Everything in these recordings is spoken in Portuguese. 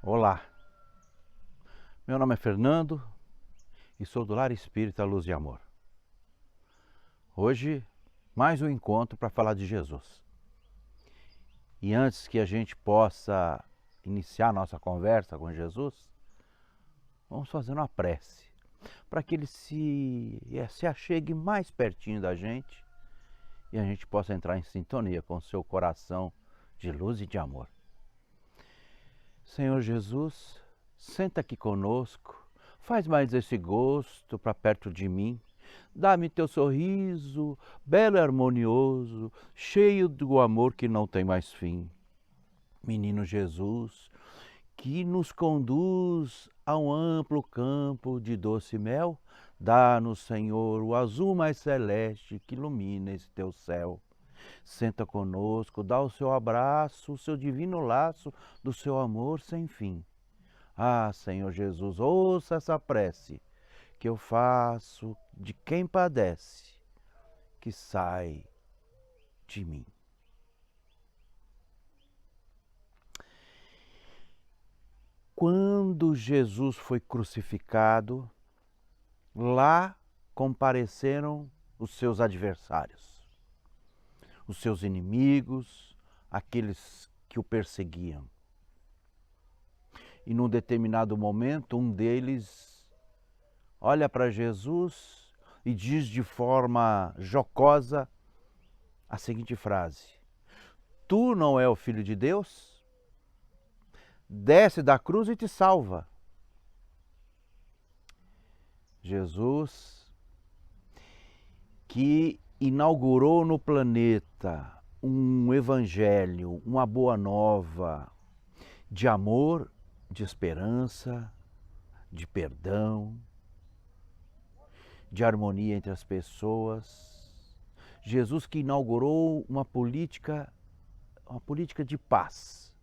Olá, meu nome é Fernando e sou do Lar Espírita Luz e Amor. Hoje, mais um encontro para falar de Jesus. E antes que a gente possa iniciar nossa conversa com Jesus, vamos fazer uma prece para que ele se achegue mais pertinho da gente e a gente possa entrar em sintonia com o seu coração de luz e de amor. Senhor Jesus, senta aqui conosco, faz mais esse gosto para perto de mim. Dá-me teu sorriso, belo e harmonioso, cheio do amor que não tem mais fim. Menino Jesus, que nos conduz a um amplo campo de doce mel, dá-nos, Senhor, o azul mais celeste que ilumina esse teu céu. Senta conosco, dá o seu abraço, o seu divino laço do seu amor sem fim. Ah, Senhor Jesus, ouça essa prece que eu faço de quem padece, que sai de mim. Quando Jesus foi crucificado, lá compareceram os seus adversários, os seus inimigos, aqueles que o perseguiam. E num determinado momento, um deles olha para Jesus e diz de forma jocosa a seguinte frase: Tu não é o Filho de Deus? Desce da cruz e te salva. Jesus, que inaugurou no planeta um evangelho, uma boa nova de amor, de esperança, de perdão, de harmonia entre as pessoas. Jesus que inaugurou uma política de paz.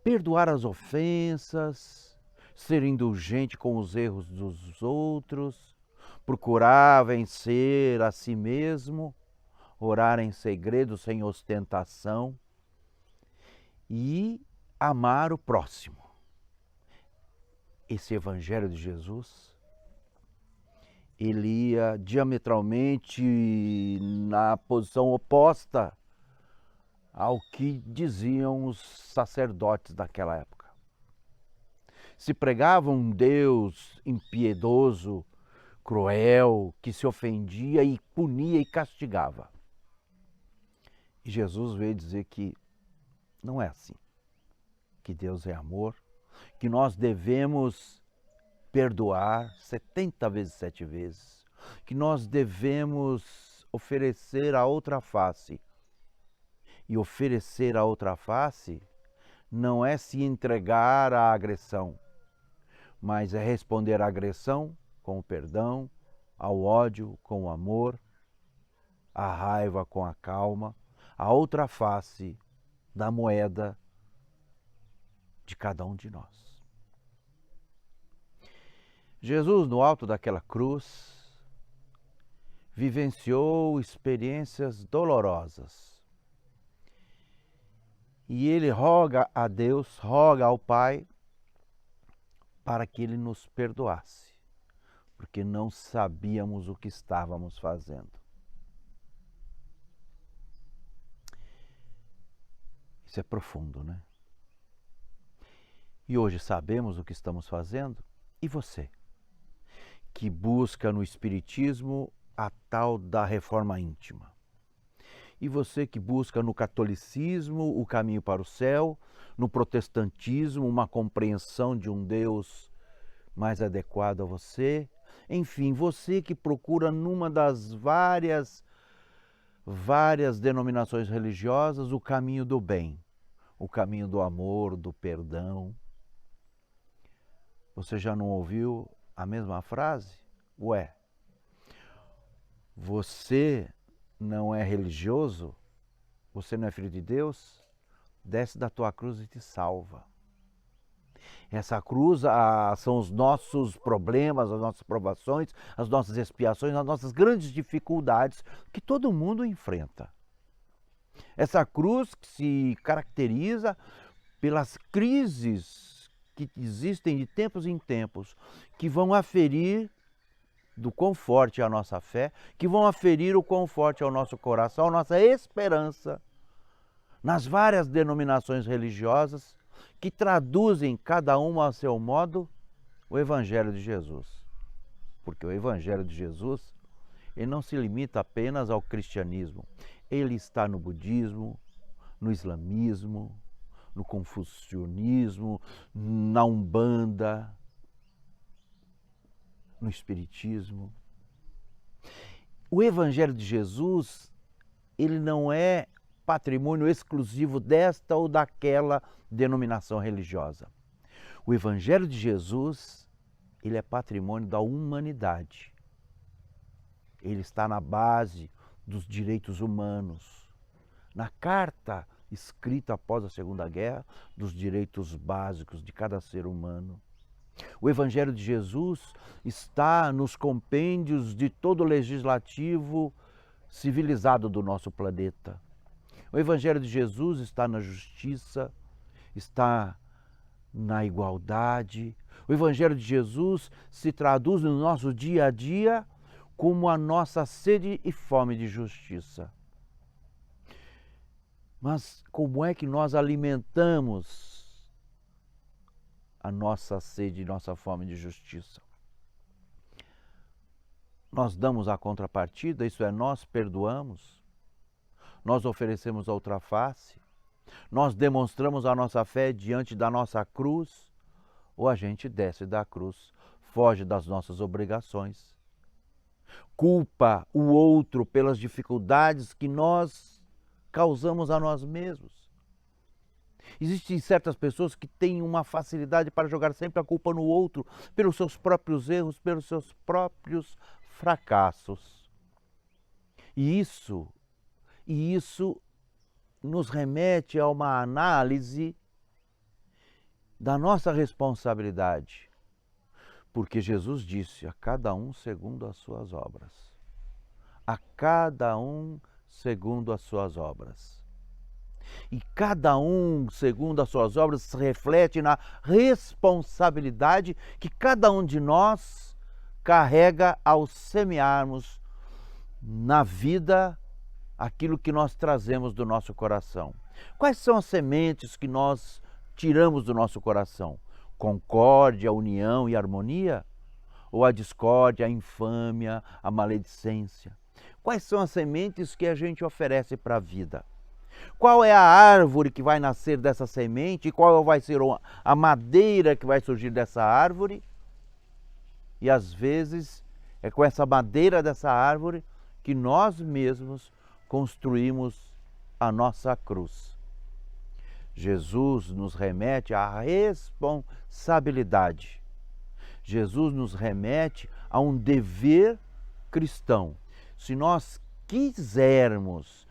Perdoar as ofensas, ser indulgente com os erros dos outros, procurar vencer a si mesmo, orar em segredo sem ostentação e amar o próximo. Esse Evangelho de Jesus, ele ia diametralmente na posição oposta ao que diziam os sacerdotes daquela época. Se pregava um Deus impiedoso, cruel, que se ofendia e punia e castigava. E Jesus veio dizer que não é assim, que Deus é amor, que nós devemos perdoar 70 vezes 7 vezes, que nós devemos oferecer a outra face. E oferecer a outra face não é se entregar à agressão, mas é responder à agressão com o perdão, ao ódio com o amor, à raiva com a calma, a outra face da moeda de cada um de nós. Jesus, no alto daquela cruz, vivenciou experiências dolorosas. E ele roga a Deus, roga ao Pai, para que ele nos perdoasse, porque não sabíamos o que estávamos fazendo. Isso é profundo, né? E hoje sabemos o que estamos fazendo? E você, que busca no Espiritismo a tal da reforma íntima? E você que busca no catolicismo o caminho para o céu, no protestantismo uma compreensão de um Deus mais adequado a você, enfim, você que procura numa das várias denominações religiosas o caminho do bem, o caminho do amor, do perdão. Você já não ouviu a mesma frase? Ué, você não é religioso? Você não é filho de Deus? Desce da tua cruz e te salva. Essa cruz são os nossos problemas, as nossas provações, as nossas expiações, as nossas grandes dificuldades que todo mundo enfrenta. Essa cruz que se caracteriza pelas crises que existem de tempos em tempos, que vão aferir do quão forte é a nossa fé, que vão aferir o quão forte é o nosso coração, a nossa esperança, nas várias denominações religiosas, que traduzem, cada uma a seu modo, o Evangelho de Jesus. Porque o Evangelho de Jesus, ele não se limita apenas ao cristianismo. Ele está no budismo, no islamismo, no confucionismo, na umbanda, no espiritismo. O Evangelho de Jesus, ele não é patrimônio exclusivo desta ou daquela denominação religiosa. O Evangelho de Jesus, ele é patrimônio da humanidade. Ele está na base dos direitos humanos, na carta escrita após a Segunda Guerra dos direitos básicos de cada ser humano. O Evangelho de Jesus está nos compêndios de todo o legislativo civilizado do nosso planeta. O Evangelho de Jesus está na justiça, está na igualdade. O Evangelho de Jesus se traduz no nosso dia a dia como a nossa sede e fome de justiça. Mas como é que nós alimentamos a nossa sede e nossa fome de justiça? Nós damos a contrapartida, isso é, nós perdoamos, nós oferecemos a outra face, nós demonstramos a nossa fé diante da nossa cruz, ou a gente desce da cruz, foge das nossas obrigações, culpa o outro pelas dificuldades que nós causamos a nós mesmos. Existem certas pessoas que têm uma facilidade para jogar sempre a culpa no outro, pelos seus próprios erros, pelos seus próprios fracassos. E isso nos remete a uma análise da nossa responsabilidade. Porque Jesus disse, a cada um segundo as suas obras. A cada um segundo as suas obras. E cada um segundo as suas obras se reflete na responsabilidade que cada um de nós carrega ao semearmos na vida aquilo que nós trazemos do nosso coração. Quais são as sementes que nós tiramos do nosso coração? Concórdia, união e harmonia? Ou a discórdia, a infâmia, a maledicência? Quais são as sementes que a gente oferece para a vida? Qual é a árvore que vai nascer dessa semente? E qual vai ser a madeira que vai surgir dessa árvore? E às vezes é com essa madeira dessa árvore que nós mesmos construímos a nossa cruz. Jesus nos remete à responsabilidade. Jesus nos remete a um dever cristão. Se nós quisermos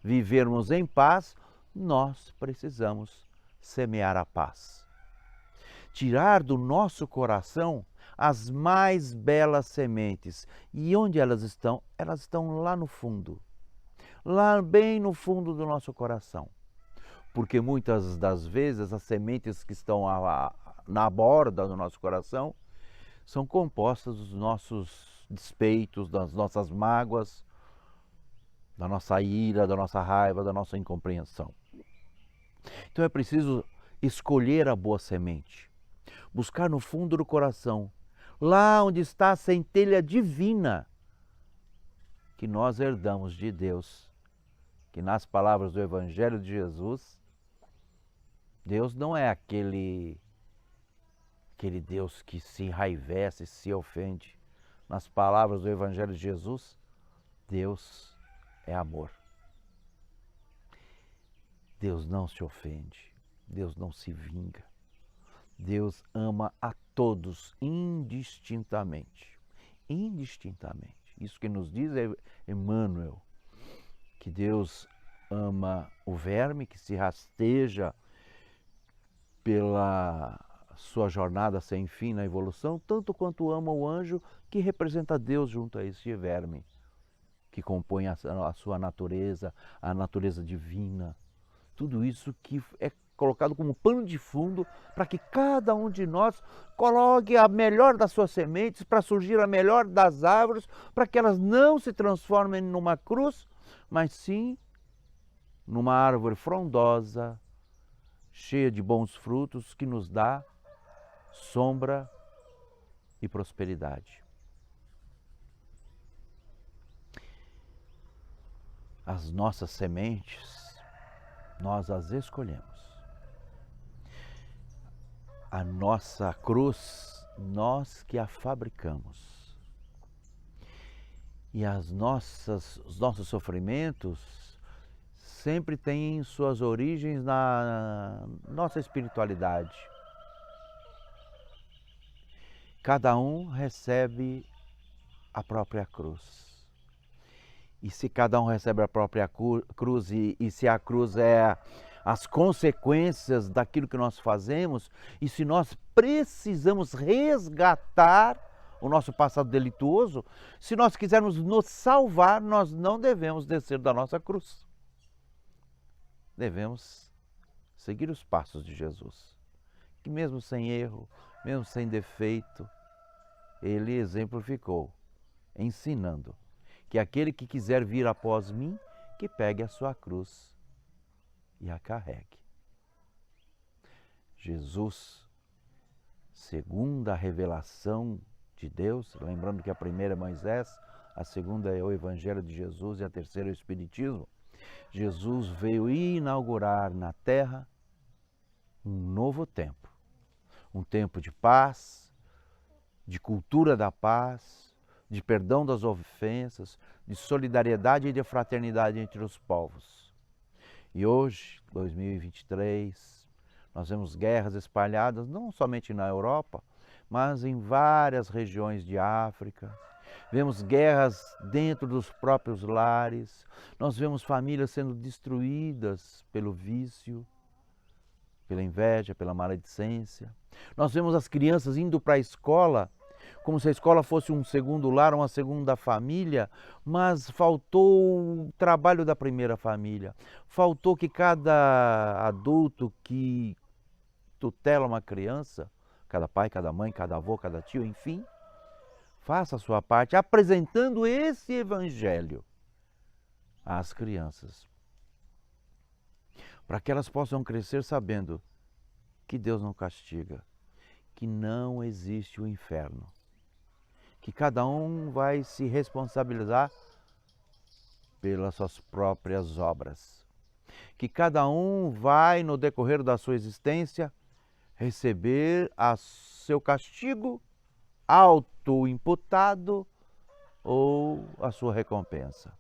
vivermos em paz, nós precisamos semear a paz. Tirar do nosso coração as mais belas sementes. E onde elas estão? Elas estão lá no fundo. Lá bem no fundo do nosso coração. Porque muitas das vezes as sementes que estão na borda do nosso coração são compostas dos nossos despeitos, das nossas mágoas, da nossa ira, da nossa raiva, da nossa incompreensão. Então é preciso escolher a boa semente, buscar no fundo do coração, lá onde está a centelha divina que nós herdamos de Deus, que nas palavras do Evangelho de Jesus, Deus não é aquele Deus que se enraivece, se ofende. Nas palavras do Evangelho de Jesus, Deus é amor. Deus não se ofende, Deus não se vinga. Deus ama a todos indistintamente. Indistintamente. Isso que nos diz é Emmanuel, que Deus ama o verme que se rasteja pela sua jornada sem fim na evolução, tanto quanto ama o anjo que representa Deus junto a esse verme, que compõe a sua natureza, a natureza divina. Tudo isso que é colocado como pano de fundo para que cada um de nós coloque a melhor das suas sementes para surgir a melhor das árvores, para que elas não se transformem numa cruz, mas sim numa árvore frondosa, cheia de bons frutos, que nos dá sombra e prosperidade. As nossas sementes, nós as escolhemos. A nossa cruz, nós que a fabricamos. E os nossos sofrimentos sempre têm suas origens na nossa espiritualidade. Cada um recebe a própria cruz. E se cada um recebe a própria cruz, e se a cruz é as consequências daquilo que nós fazemos, e se nós precisamos resgatar o nosso passado delituoso, se nós quisermos nos salvar, nós não devemos descer da nossa cruz. Devemos seguir os passos de Jesus, que mesmo sem erro, mesmo sem defeito, ele exemplificou, ensinando que aquele que quiser vir após mim, que pegue a sua cruz e a carregue. Jesus, segundo a revelação de Deus, lembrando que a primeira é Moisés, a segunda é o Evangelho de Jesus e a terceira é o Espiritismo, Jesus veio inaugurar na terra um novo tempo. Um tempo de paz, de cultura da paz, de perdão das ofensas, de solidariedade e de fraternidade entre os povos. E hoje, 2023, nós vemos guerras espalhadas não somente na Europa, mas em várias regiões de África. Vemos guerras dentro dos próprios lares, nós vemos famílias sendo destruídas pelo vício, pela inveja, pela maledicência. Nós vemos as crianças indo para a escola como se a escola fosse um segundo lar, uma segunda família, mas faltou o trabalho da primeira família. Faltou que cada adulto que tutela uma criança, cada pai, cada mãe, cada avô, cada tio, enfim, faça a sua parte apresentando esse evangelho às crianças, para que elas possam crescer sabendo que Deus não castiga, que não existe o inferno, que cada um vai se responsabilizar pelas suas próprias obras, que cada um vai, no decorrer da sua existência, receber seu castigo auto-imputado ou a sua recompensa.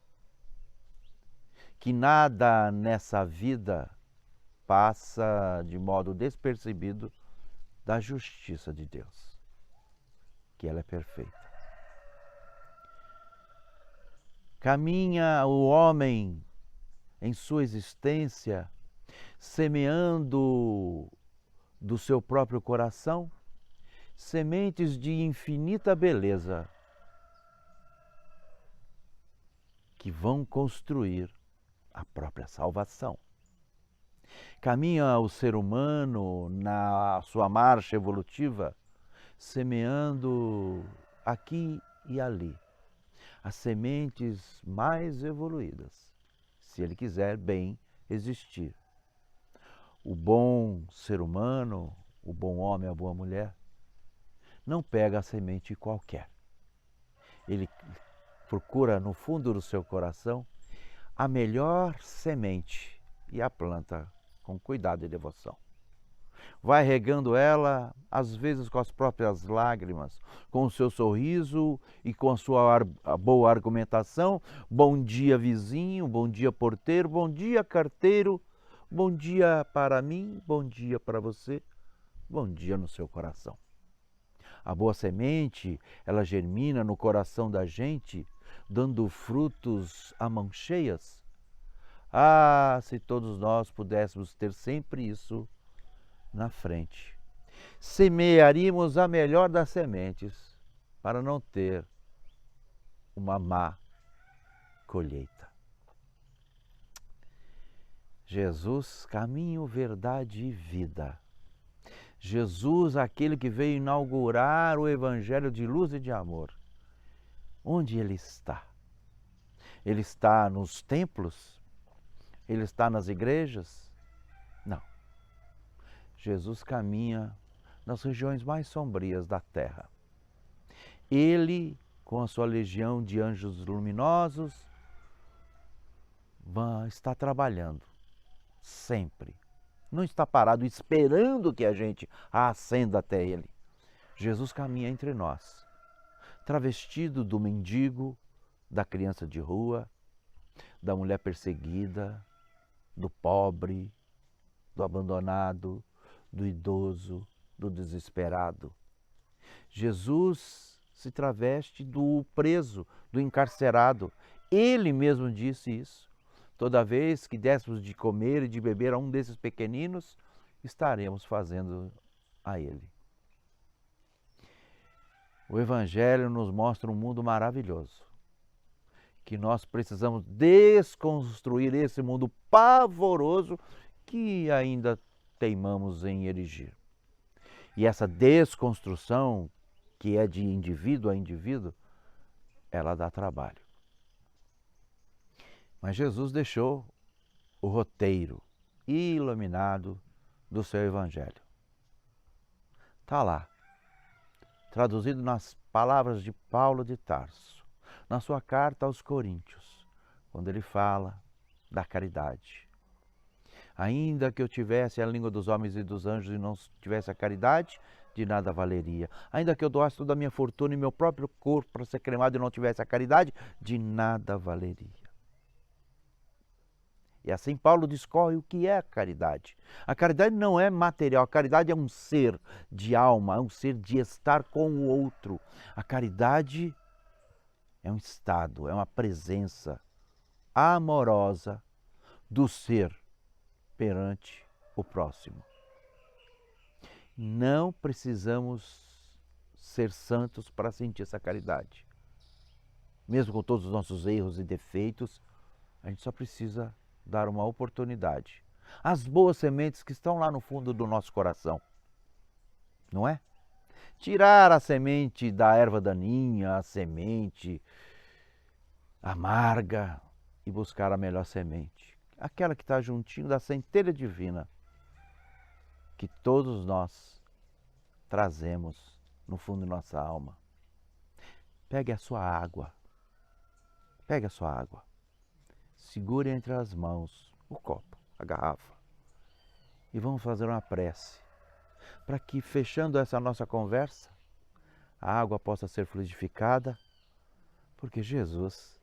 Que nada nessa vida passa de modo despercebido da justiça de Deus, que ela é perfeita. Caminha o homem em sua existência semeando do seu próprio coração sementes de infinita beleza que vão construir a própria salvação. Caminha o ser humano na sua marcha evolutiva, semeando aqui e ali as sementes mais evoluídas, se ele quiser bem existir. O bom ser humano, o bom homem, a boa mulher, não pega a semente qualquer. Ele procura no fundo do seu coração a melhor semente e a planta com cuidado e devoção. Vai regando ela, às vezes com as próprias lágrimas, com o seu sorriso e com a sua boa argumentação. Bom dia, vizinho, bom dia, porteiro, bom dia, carteiro, bom dia para mim, bom dia para você, bom dia no seu coração. A boa semente, ela germina no coração da gente, dando frutos a mão cheias. Ah, se todos nós pudéssemos ter sempre isso na frente. Semearíamos a melhor das sementes para não ter uma má colheita. Jesus, caminho, verdade e vida. Jesus, aquele que veio inaugurar o evangelho de luz e de amor. Onde ele está? Ele está nos templos? Ele está nas igrejas? Não. Jesus caminha nas regiões mais sombrias da terra. Ele, com a sua legião de anjos luminosos, está trabalhando sempre. Não está parado esperando que a gente ascenda até ele. Jesus caminha entre nós, travestido do mendigo, da criança de rua, da mulher perseguida, do pobre, do abandonado, do idoso, do desesperado. Jesus se traveste do preso, do encarcerado. Ele mesmo disse isso. Toda vez que dessemos de comer e de beber a um desses pequeninos, estaremos fazendo a ele. O Evangelho nos mostra um mundo maravilhoso, que nós precisamos desconstruir esse mundo pavoroso que ainda teimamos em erigir. E essa desconstrução, que é de indivíduo a indivíduo, ela dá trabalho. Mas Jesus deixou o roteiro iluminado do seu Evangelho. Está lá, traduzido nas palavras de Paulo de Tarso, na sua carta aos Coríntios, quando ele fala da caridade. Ainda que eu tivesse a língua dos homens e dos anjos e não tivesse a caridade, de nada valeria. Ainda que eu doasse toda a minha fortuna e meu próprio corpo para ser cremado e não tivesse a caridade, de nada valeria. E assim Paulo discorre o que é a caridade. A caridade não é material, a caridade é um ser de alma, é um ser de estar com o outro. A caridade é um estado, é uma presença amorosa do ser perante o próximo. Não precisamos ser santos para sentir essa caridade. Mesmo com todos os nossos erros e defeitos, a gente só precisa dar uma oportunidade. As boas sementes que estão lá no fundo do nosso coração, não é? Tirar a semente da erva daninha, a semente amarga e buscar a melhor semente. Aquela que está juntinho da centelha divina que todos nós trazemos no fundo de nossa alma. Pegue a sua água. Pegue a sua água. Segure entre as mãos o copo, a garrafa. E vamos fazer uma prece para que, fechando essa nossa conversa, a água possa ser fluidificada, porque Jesus,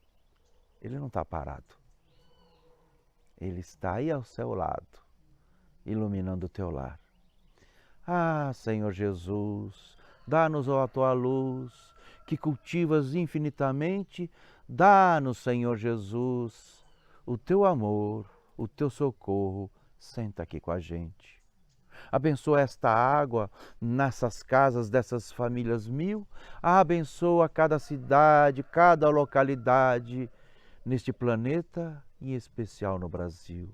ele não está parado. Ele está aí ao seu lado, iluminando o teu lar. Ah, Senhor Jesus, dá-nos a tua luz, que cultivas infinitamente, dá-nos, Senhor Jesus, o teu amor, o teu socorro, senta aqui com a gente. Abençoa esta água nessas casas dessas famílias 1000, abençoa cada cidade, cada localidade neste planeta, em especial no Brasil.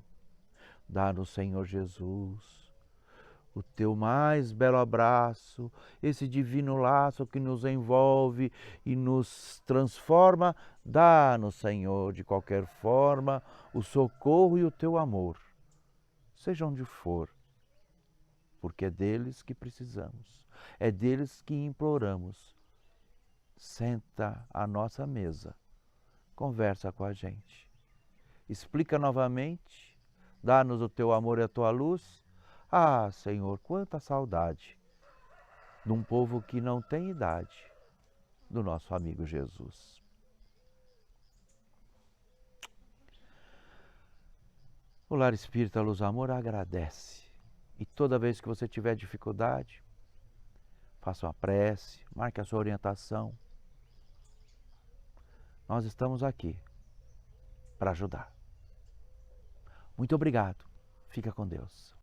Dá-nos, Senhor Jesus, o teu mais belo abraço, esse divino laço que nos envolve e nos transforma. Dá-nos, Senhor, de qualquer forma, o socorro e o teu amor, seja onde for, porque é deles que precisamos, é deles que imploramos. Senta à nossa mesa, conversa com a gente, explica novamente, dá-nos o teu amor e a tua luz. Ah, Senhor, quanta saudade de um povo que não tem idade, do nosso amigo Jesus. O Lar Espírita Luz Amor agradece. E toda vez que você tiver dificuldade, faça uma prece, marque a sua orientação. Nós estamos aqui para ajudar. Muito obrigado. Fica com Deus.